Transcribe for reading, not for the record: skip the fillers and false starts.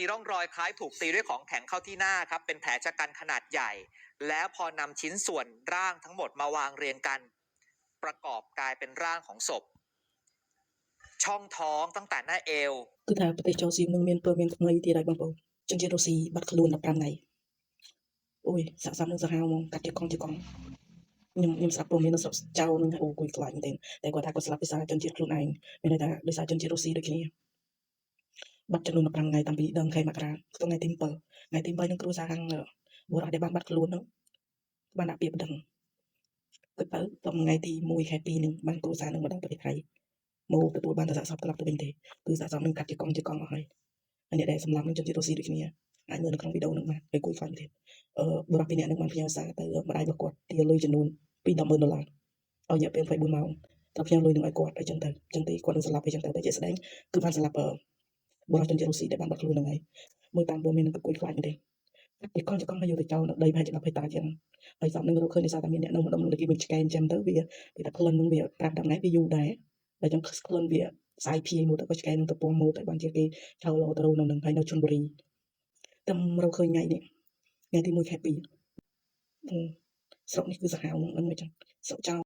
มีร่องรอยคล้ายถูกตีด้วยของแข็งเข้าที่หน้าครับเป็นแผลชะกันขนาดใหญ่แล้วพอนำชิ้นส่วนร่างทั้งหมดมาวางเรียงกันประกอบกลายเป็นร่างของศพช่องท้องตั้งแต่หน้าเอวគឺថាប្រទេសចូលសៀមនឹងមានពើមានថ្មីទៀតហើយបងប្អូនជនជាតិរុស្ស៊ីបាត់ខ្លួន15ថ្ងៃអូយសាក់សាប់នឹងសាហាវហ្មងកាត់ជាកង់ខ្ញុំស្ដាប់ព័ត៌មាននៅស្រុកចៅនឹងអូគួយខ្លាចមែនទែនតែគាត់ថាគាត់ស្លាប់ដោយសារជនជាតិខ្លួនឯងមានន័យថាដោយសារជនជាតិរុស្ស៊ីដូចគ្នាបាត់ចំនួន15ថ្ងៃតាំងពីដើមខែមករាដល់ថ្ងៃទី7នឹងគ្រួសារខាងបុរសដែលបានបាត់ខ្លួននោះបានដាក់ពាក្យប្តឹងទៅថ្ងៃទី1ខែ2នឹងបានគ្រួសារនឹងមកដល់ប្រទេសថៃមកទទួលបានតែសាកសពត្រឡប់ទៅវិញទេគឺសាកសពនឹងកាត់ជាកង់អស់ហើយអ្នកដែលសម្លាប់នឹងជនជាតិរុស្ស៊ីដូចគ្នាអាចមើលនៅក្នុងវីដេអូនឹងបានពេលគួយខ្លាចទៀតបុរសពីរនាក់នឹងបានផ្ញើសារទៅម្ដាយរបស់គាត់ទារលុយចំនួន$200,000ឲ្យរយៈពេល24ម៉ោងត្រូវផ្ញើលុយនឹងឲ្យគាត់អីចឹងទៅចឹងទេគាត់នឹងស្លាប់អីចឹងទៅតែជាក់ស្ដែងគឺបានស្លាប់បុរសជនជាតិរុស្ស៊ីដែលបានបាត់ខ្លួនហ្នឹងហើយមើលតាមព័ត៌មាននឹងគឺគួយខ្លាចមែនទេពីកង់ហើយយកទៅចោលនៅដីប្រហែលជា10ហិកតាចឹងហើយសពនឹងរកឃើញដោយសារតែមានអ្នកនៅម្ដុំនឹងគេមិនឆ្កែអញ្ចឹងទៅវាតែក្លិននឹងវា5-10ថ្ងៃវាយូរដែរតែចឹងក្លិនវាសាយភាយមកទៅក៏ឆ្កែនឹងទៅពំមកទៅបានជាគេចោលទៅនៅនឹងហើយនៅជន់បុរីតែរកឃើញថ្ងៃនេះថ្ងៃទី1ខែ2ស្រុកនេះគឺសាហាវហ្នឹងមិនចឹងស្រុកចោល